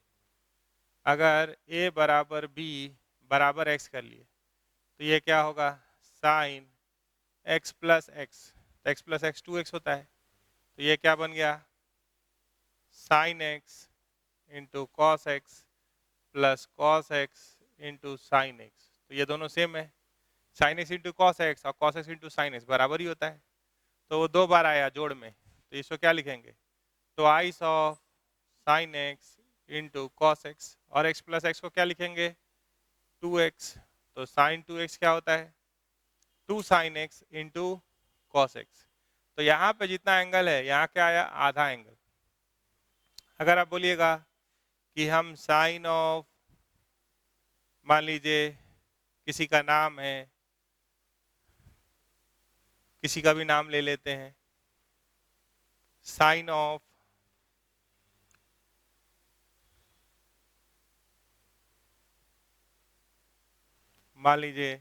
[SPEAKER 1] अगर ए बराबर बी बराबर एक्स कर लिए तो ये क्या होगा, साइन एक्स प्लस एक्स, तो एक्स प्लस एक्स 2x होता है। तो ये क्या बन गया, sin x into cos x plus cos x into sin x. तो ये दोनों सेम है, sin x into cos x और cos x into sin x बराबर ही होता है। तो वो 2 बार आया जोड़ में, तो इसको क्या लिखेंगे, twice of sign x into cos x, और एक्स प्लस एक्स को क्या लिखेंगे, 2x। तो साइन 2x क्या होता है, 2 sign x into cos x. तो यहाँ पे जितना एंगल है, यहाँ क्या आया, आधा एंगल। अगर आप बोलिएगा कि हम साइन ऑफ, मान लीजिए किसी का नाम है, किसी का भी नाम ले लेते हैं, साइन ऑफ मान लीजिए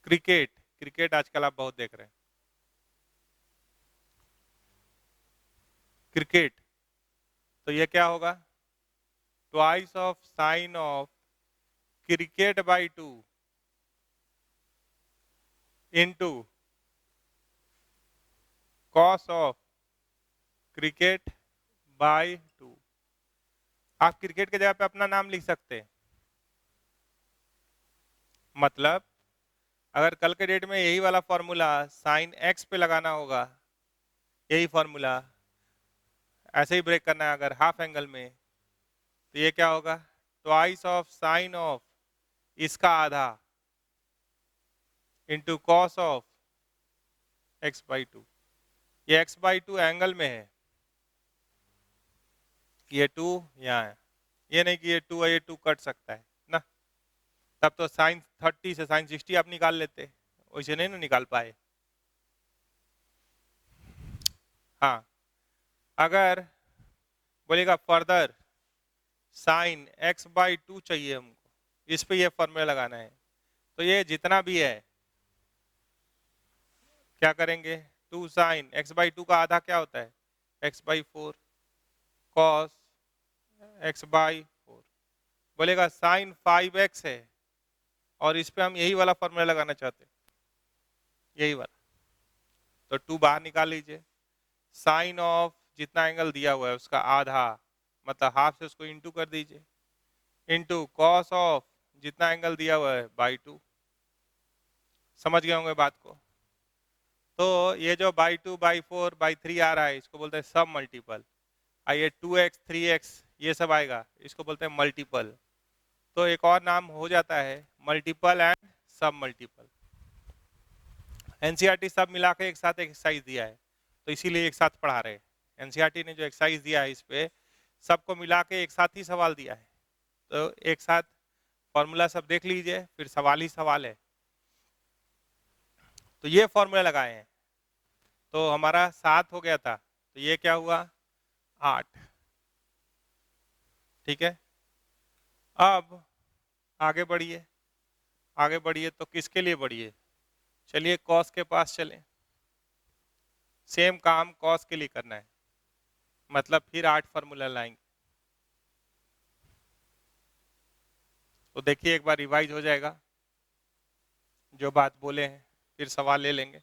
[SPEAKER 1] क्रिकेट, क्रिकेट आजकल आप बहुत देख रहे हैं, क्रिकेट। तो ये क्या होगा, twice of sine of cricket by 2 into cos of cricket by 2। आप क्रिकेट के जगह पे अपना नाम लिख सकते हैं, मतलब अगर कल के डेट में यही वाला फॉर्मूला साइन एक्स पे लगाना होगा, यही फॉर्मूला ऐसे ही ब्रेक करना है अगर हाफ एंगल में, तो ये क्या होगा, ट्वाइस ऑफ साइन ऑफ इसका आधा into cos of x by to. ये एक्स बाई टू एंगल में है, ये टू यहाँ है, ये नहीं कि ये टू है, ये टू कट सकता है ना, तब तो साइन 30 से साइन 60 आप निकाल लेते, वैसे नहीं ना निकाल पाए। हाँ, अगर बोलेगा further sign X by to चाहिए हमको, इस पे ये फॉर्मूला लगाना है, तो ये जितना भी है क्या करेंगे, two sine X by two का आधा क्या होता है, X by four, cos X by four. बोलेगा साइन 5x है और इस पे हम यही वाला फॉर्मूला लगाना चाहते हैं, यही वाला, तो टू बाहर निकाल लीजिए, साइन ऑफ जितना एंगल दिया हुआ है उसका आधा, मतलब हाफ से उसको इंटू कर दीजिए, इंटू कॉस ऑफ जितना एंगल दिया हुआ है बाई टू। समझ गए होंगे बात को। तो ये जो by two by four by three आ रहा है इसको बोलते हैं सब मल्टीपल, और ये 2x 3x ये सब आएगा इसको बोलते हैं मल्टीपल। तो एक और नाम हो जाता है मल्टीपल एंड सब मल्टीपल। एनसीईआरटी सब मिला के एक साथ एक एक्सरसाइज दिया है, तो इसीलिए एक साथ पढ़ा रहे हैं। एनसीईआरटी ने जो एक्सरसाइज दिया है इस पे सबको मिला के एक साथ ही सवाल दिया है, तो एक साथ फॉर्मूला सब देख लीजिए, फिर सवाल ही सवाल है। तो ये फॉर्मूला लगाए हैं, तो हमारा 7 हो गया था, तो ये क्या हुआ 8। ठीक है, अब आगे बढ़िए, आगे बढ़िए तो किसके लिए बढ़िए, चलिए कॉस के पास चलें। सेम काम कॉस के लिए करना है, मतलब फिर 8 फार्मूला लाएंगे। तो देखिए एक बार रिवाइज हो जाएगा, जो बात बोले हैं फिर सवाल ले लेंगे।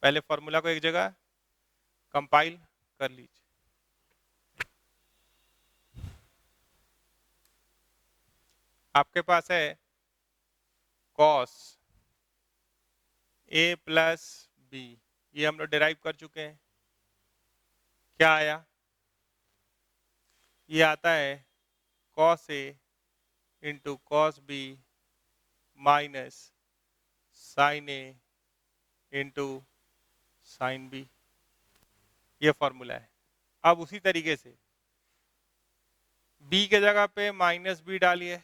[SPEAKER 1] पहले फॉर्मूला को एक जगह कंपाइल कर लीजिए। आपके पास है कॉस ए प्लस बी, ये हम लोग डिराइव कर चुके हैं। क्या आया, ये आता है cos A into cos B minus sign A into sign B, ये फॉर्मूला है। अब उसी तरीके से b के जगह पे माइनस बी डालिए,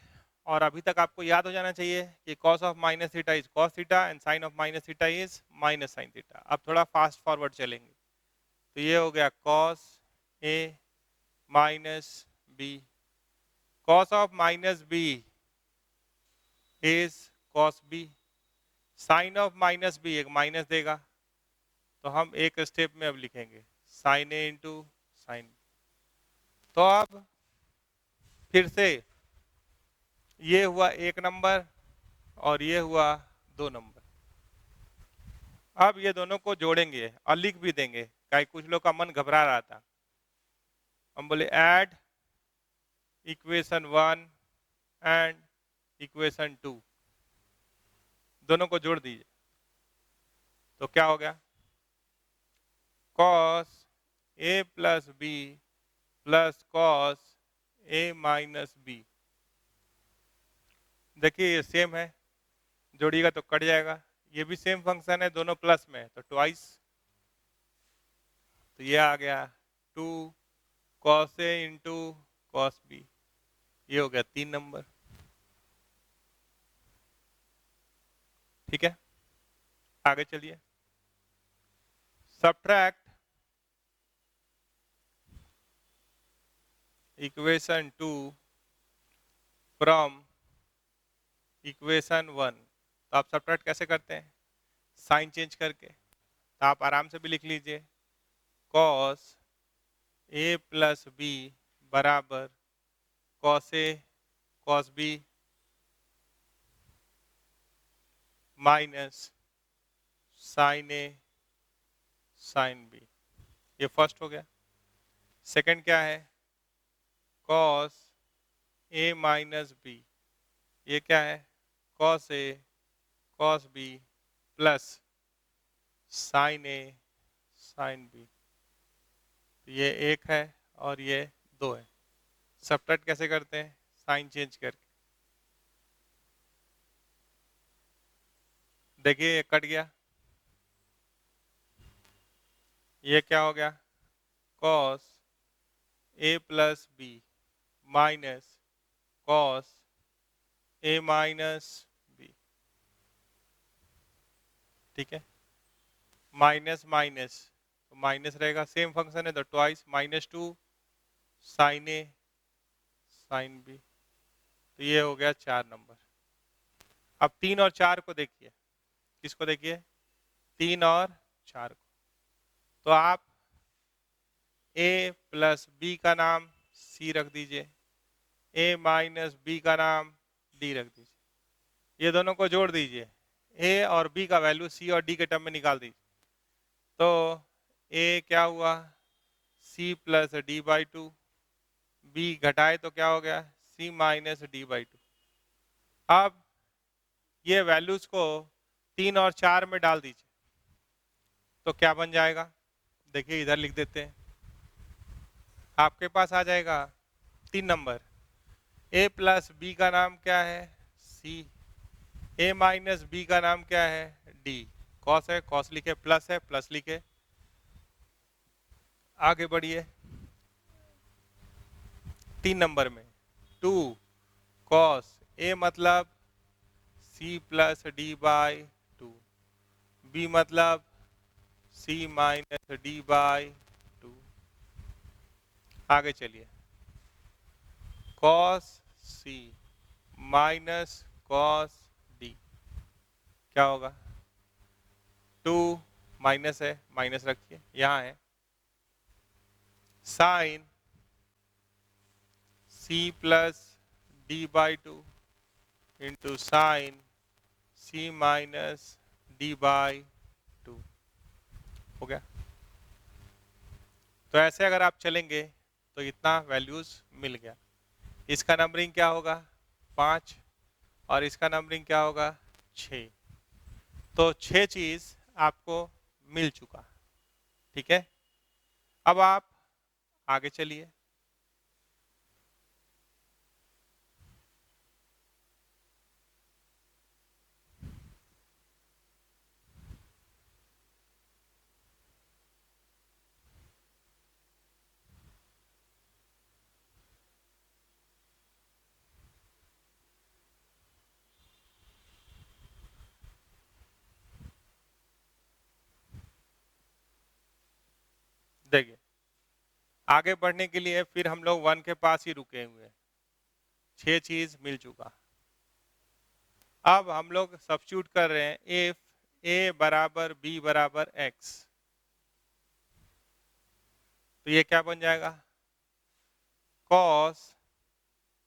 [SPEAKER 1] और अभी तक आपको याद हो जाना चाहिए कि cos of minus theta is cos theta and sin of minus theta is minus sin theta. अब थोड़ा फास्ट फॉरवर्ड चलेंगे, तो ये हो गया cos a minus B, cos of minus B is cos b, sin of minus B एक माइनस देगा, तो हम एक स्टेप में अब लिखेंगे sin a इंटू साइन। तो अब फिर से ये हुआ 1 नंबर और ये हुआ 2 नंबर। अब ये दोनों को जोड़ेंगे और लिख भी देंगे, कहीं कुछ लोग का मन घबरा रहा था। हम बोले ऐड इक्वेशन 1 एंड इक्वेशन 2, दोनों को जोड़ दीजिए, तो क्या हो गया cos a plus B plus cos a minus B. देखिए ये सेम है, जोड़िएगा तो कट जाएगा, ये भी सेम फंक्शन है, दोनों प्लस में है तो ट्वाइस, तो ये आ गया 2 cos a into cos b, ये हो गया 3 नंबर। ठीक है, आगे चलिए। सब्ट्रैक्ट इक्वेशन 2 फ्रॉम इक्वेशन 1, तो आप सब्ट्रैक्ट कैसे करते हैं, साइन चेंज करके, तो आप आराम से भी लिख लीजिए cos a प्लस बी बराबर cos a cos b minus sine a sine b, ये फर्स्ट हो गया। सेकंड क्या है cos a माइनस b, ये क्या है cos a cos B plus sine A sine B. ये 1 है और ये 2 है। सबट्रैक्ट कैसे करते हैं? साइन चेंज करके। देखिए ये कट गया, ये क्या हो गया? Cos A plus B minus cos A minus B. ठीक है, माइनस माइनस तो माइनस रहेगा, सेम फंक्शन है तो twice -2 sign A sine B. तो ये हो गया 4 नंबर। अब 3 और 4 को देखिए। किसको देखिए? 3 और 4 को। तो आप a प्लस बी का नाम c रख दीजिए, a माइनस बी का नाम d रख दीजिए। ये दोनों को जोड़ दीजिए, a और b का वैल्यू c और d के टर्म में निकाल दीजिए। तो a क्या हुआ? c plus D by two, B घटाए तो क्या हो गया? c minus D by two. अब ये वैल्यूज को 3 और 4 में डाल दीजिए तो क्या बन जाएगा? देखिए इधर लिख देते हैं, आपके पास आ जाएगा 3 नंबर। a प्लस बी का नाम क्या है? c। a माइनस बी का नाम क्या है? d। कॉस है, कॉस लिखे, प्लस है, प्लस लिखे। आगे बढ़िए 3 नंबर में 2 कॉस a मतलब c plus D by two, B मतलब c minus D by two. आगे चलिए, cos c minus cos d क्या होगा? 2 माइनस है, माइनस रखिए, यहाँ है sine c plus D by two into sine c minus D by two. हो गया। तो ऐसे अगर आप चलेंगे तो इतना वैल्यूज मिल गया। इसका नंबरिंग क्या होगा? 5 और इसका नंबरिंग क्या होगा? 6। तो 6 चीज आपको मिल चुका। ठीक है, अब आप आगे चलिए। देखिए आगे बढ़ने के लिए फिर हम लोग 1 के पास ही रुके हुए हैं। 6 चीज मिल चुका। अब हम लोग सब्स्टिट्यूट कर रहे हैं इफ a बराबर b बराबर x। तो ये क्या बन जाएगा? cos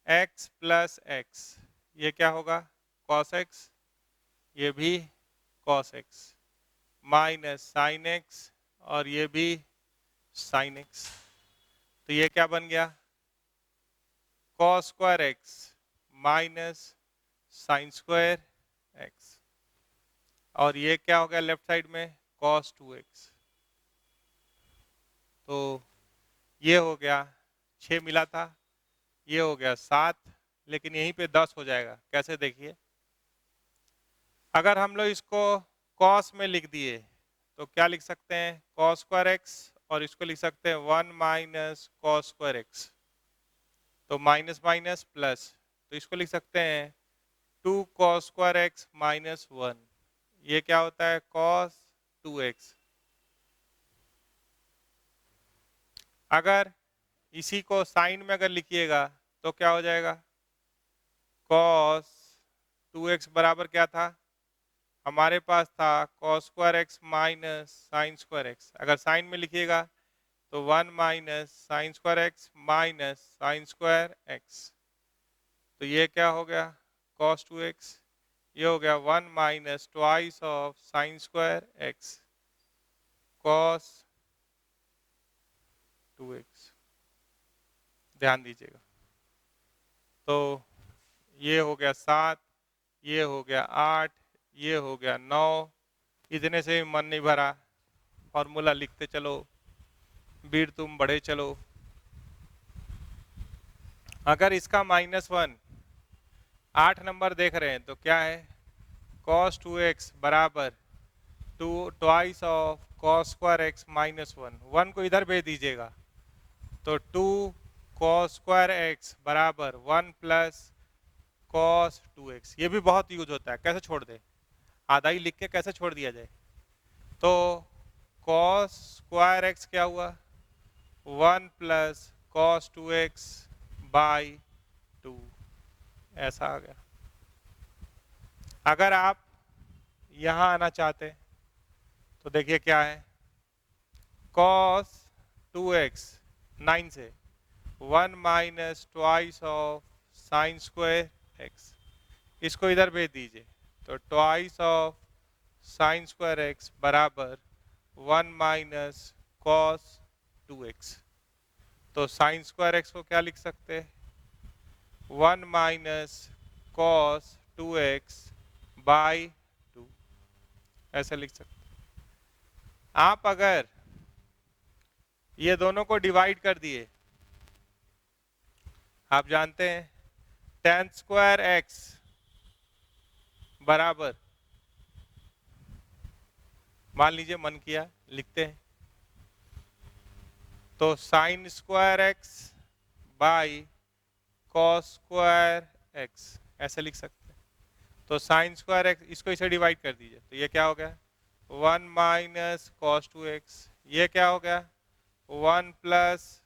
[SPEAKER 1] x plus x। ये क्या होगा? cos x, ये भी cos x minus sine x और ये भी साइन x। तो ये क्या बन गया? cos square x minus sin square x। और ये क्या हो गया लेफ्ट साइड में? cos 2x। तो ये हो गया 6 मिला था, ये हो गया 7, लेकिन यहीं पे 10 हो जाएगा। कैसे? देखिए अगर हम लोग इसको cos में लिख दिए तो क्या लिख सकते हैं? cos स्क्वायर x और इसको लिख सकते हैं 1 माइनस cos स्क्वायर x। तो माइनस माइनस प्लस, तो इसको लिख सकते हैं 2 cos स्क्वायर x माइनस 1। ये क्या होता है? cos 2x। अगर इसी को साइन में अगर लिखिएगा तो क्या हो जाएगा? cos 2x बराबर क्या था? हमारे पास था cos square x minus sin square x। अगर साइन में लिखिएगा तो 1 minus sin square x minus sin square x। तो ये क्या हो गया? cos 2x। ये हो गया 1 minus twice of sine square x cos 2x। ध्यान दीजिएगा। तो ये हो गया 7, ये हो गया 8, ये हो गया 9। इतने से मन नहीं भरा, फॉर्मूला लिखते चलो, वीर तुम बढ़े चलो। अगर इसका -1 8 नंबर देख रहे हैं तो क्या है, cos 2x बराबर 2 twice of cos square x -1। 1 को इधर भेज दीजिएगा तो 2 cos स्क्वायर x बराबर 1 प्लस cos 2x। ये भी बहुत यूज होता है, कैसे छोड़ दे, आधा ही लिख के कैसे छोड़ दिया जाए। तो cos स्क्वायर x क्या हुआ, 1 प्लस cos 2x बाई 2, ऐसा आ गया। अगर आप यहां आना चाहते तो देखिए क्या है, cos 2x 9 से 1 minus twice of sine square x, इसको इधर भेज दीजिए तो twice of sine square x बराबर 1 माइनस कॉस 2x। तो साइन स्क्वायर x को क्या लिख सकते हैं, 1 माइनस कॉस 2x बाई 2, ऐसे लिख सकते हैं। आप अगर ये दोनों को डिवाइड कर दिए, आप जानते हैं tan स्क्वायर x बराबर, मान लीजिए मन किया लिखते हैं, तो sign square x by cos square x, ऐसे लिख सकते हैं। तो साइन स्क्वायर x, इसको इसे डिवाइड कर दीजिए तो ये क्या हो गया, 1 माइनस कॉस 2x, ये क्या हो गया 1 प्लस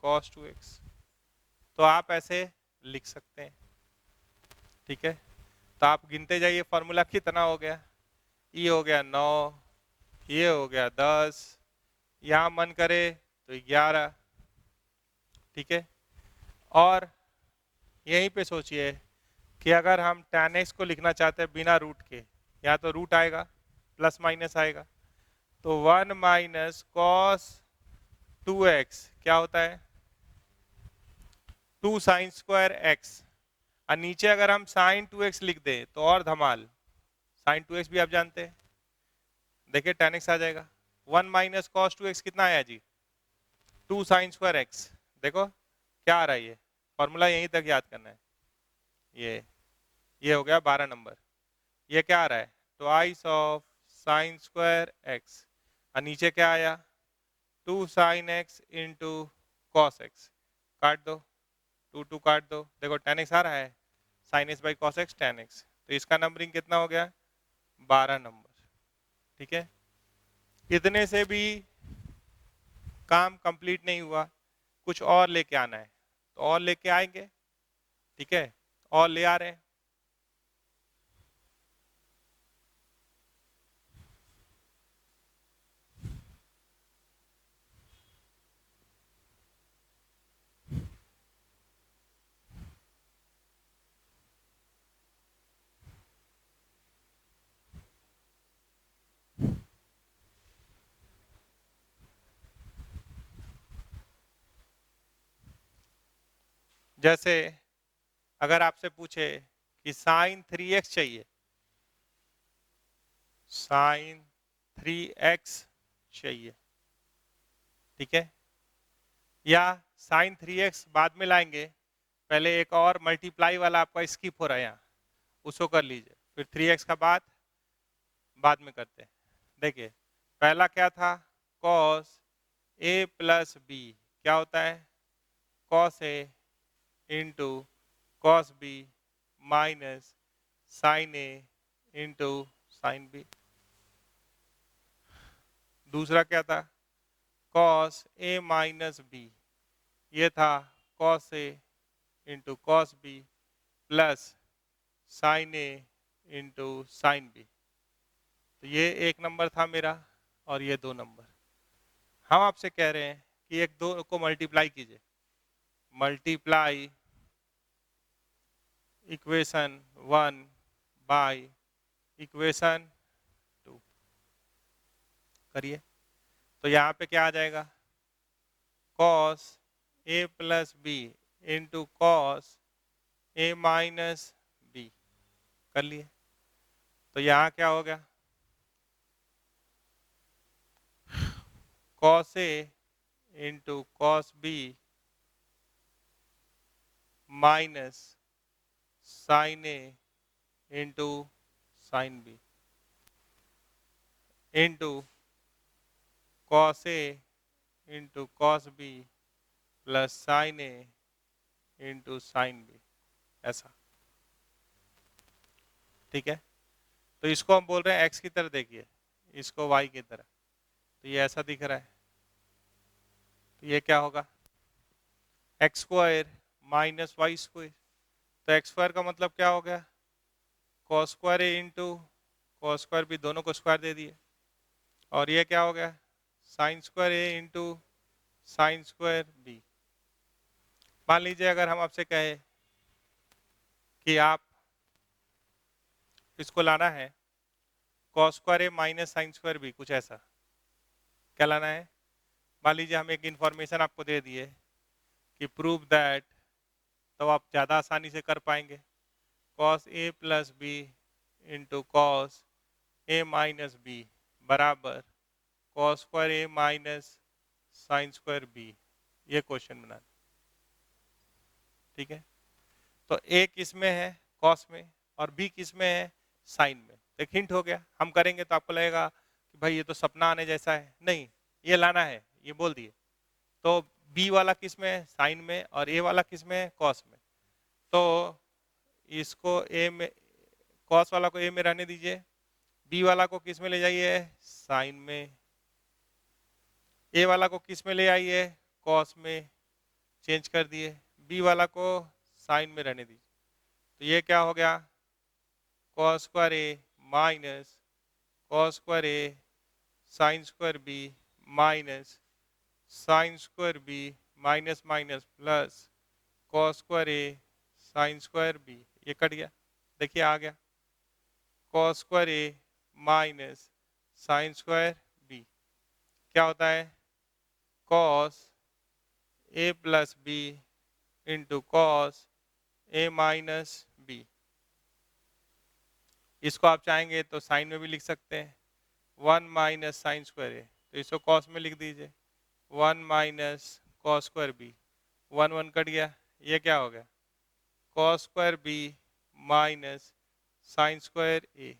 [SPEAKER 1] कॉस 2x। तो आप ऐसे लिख सकते हैं, ठीक है। तो आप गिनते जाइए, फॉर्मूला कितना हो गया, ये हो गया 9, ये हो गया 10, यहाँ मन करे तो 11, ठीक है। और यहीं पे सोचिए कि अगर हम tan x को लिखना चाहते हैं बिना रूट के, यहाँ तो रूट आएगा, प्लस माइनस आएगा, तो 1 माइनस कॉस 2x क्या होता है 2 साइन स्क्वायर x, और नीचे अगर हम साइन 2x लिख दें तो और धमाल, साइन 2x भी आप जानते हैं, देखिए tan x आ जाएगा। 1 माइनस कॉस 2x कितना आया जी, 2 साइन स्क्वायर x। देखो क्या आ रहा है, ये फॉर्मूला यहीं तक याद करना है। ये हो गया 12 नंबर। ये क्या आ रहा है, twice of sine square x, और नीचे क्या आया 2 sine x into cos x, काट दो 2 2 काट दो, देखो tan x आ रहा है, sine x by cos x tan x, तो इसका नंबरिंग कितना हो गया 12 नंबर, ठीक है। इतने से भी काम कंप्लीट नहीं हुआ, कुछ और लेके आना है तो और लेके आएंगे, ठीक है, और ले आ रहे हैं। जैसे अगर आपसे पूछे कि साइन 3x चाहिए, साइन 3x चाहिए, ठीक है, या साइन 3x बाद में लाएंगे, पहले एक और मल्टीप्लाई वाला आपका स्किप हो रहा है यहाँ, उसको कर लीजिए, फिर 3x का बाद में करते हैं। देखिए पहला क्या था, cos a प्लस बी, क्या होता है cos a into cos B minus sign A into sign B. दूसरा क्या था, cos a माइनस बी, ये था cos a into cos B plus sine A into sign B. तो ये एक नंबर था मेरा और ये 2 नंबर। हम आपसे कह रहे हैं कि एक दो को मल्टीप्लाई कीजिए, मल्टीप्लाई इक्वेशन 1 बाय इक्वेशन 2 करिए, तो यहाँ पे क्या आ जाएगा, cos a plus B into cos A minus B, कर लिए। तो यहाँ क्या हो गया, cos A into cos B minus sin A into sin B into cos A into cos B plus sin A into sin B, ऐसा। ठीक है, तो इसको हम बोल रहे हैं x की तरह, देखिए इसको y की तरह, तो ये ऐसा दिख रहा है। तो ये क्या होगा, X square minus Y square. तो एक्स स्क्वायर का मतलब क्या हो गया, cos square A into cos square B, दोनों को स्क्वायर दे दिए। और ये क्या हो गया, sin square A into sign square B. मान लीजिए अगर हम आपसे कहे कि आप इसको लाना है cos square A minus sin square B, कुछ ऐसा क्या लाना है। मान लीजिए हम एक इंफॉर्मेशन आपको दे दिए कि प्रूव दैट, तो आप ज़्यादा आसानी से कर पाएंगे। Cos A plus B into cos A minus B बराबर cos square A minus sin square B, ये क्वेश्चन बनाना। ठीक है, तो ए किस में है, कॉस में, और बी किस में है, साइन में। एक हिंट हो गया, हम करेंगे तो आपको लगेगा कि भाई ये तो सपना आने जैसा है, नहीं ये लाना है, ये बोल दिए। तो बी वाला किस में है, साइन में, और ए वाला किस में है, कॉस में। तो इसको ए में, कॉस वाला को ए में रहने दीजिए, बी वाला को किस में ले जाइए, साइन में, ए वाला को किस में ले आइए, कॉस में, चेंज कर दिए, बी वाला को साइन में रहने दीजिए। तो ये क्या हो गया, cos square A minus cos square A sign square B minus sin square B minus minus plus cos square A sign square B, ये कट गया, देखिए आ गया cos square A minus sin square B, क्या होता है, cos A plus B into cos A minus B. इसको आप चाहेंगे तो साइन में भी लिख सकते हैं, 1 माइनस साइन स्क्वायर ए, तो इसको कॉस में लिख दीजिए, 1 minus cos square B, 1 1 cut गया, ये क्या हो गया, cos square B minus sin square A.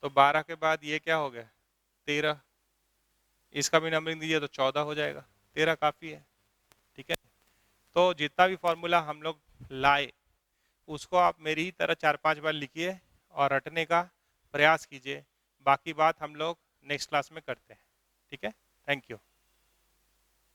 [SPEAKER 1] तो 12 के बाद ये क्या हो गया, 13, इसका भी नंबरिंग दीजिए तो 14 हो जाएगा, 13 काफ़ी है। ठीक है, तो जितना भी फॉर्मूला हम लोग लाए उसको आप मेरी ही तरह 4-5 बार लिखिए और रटने का प्रयास कीजिए। बाकी बात हम लोग नेक्स्ट क्लास में करते हैं। ठीक है, थैंक यू।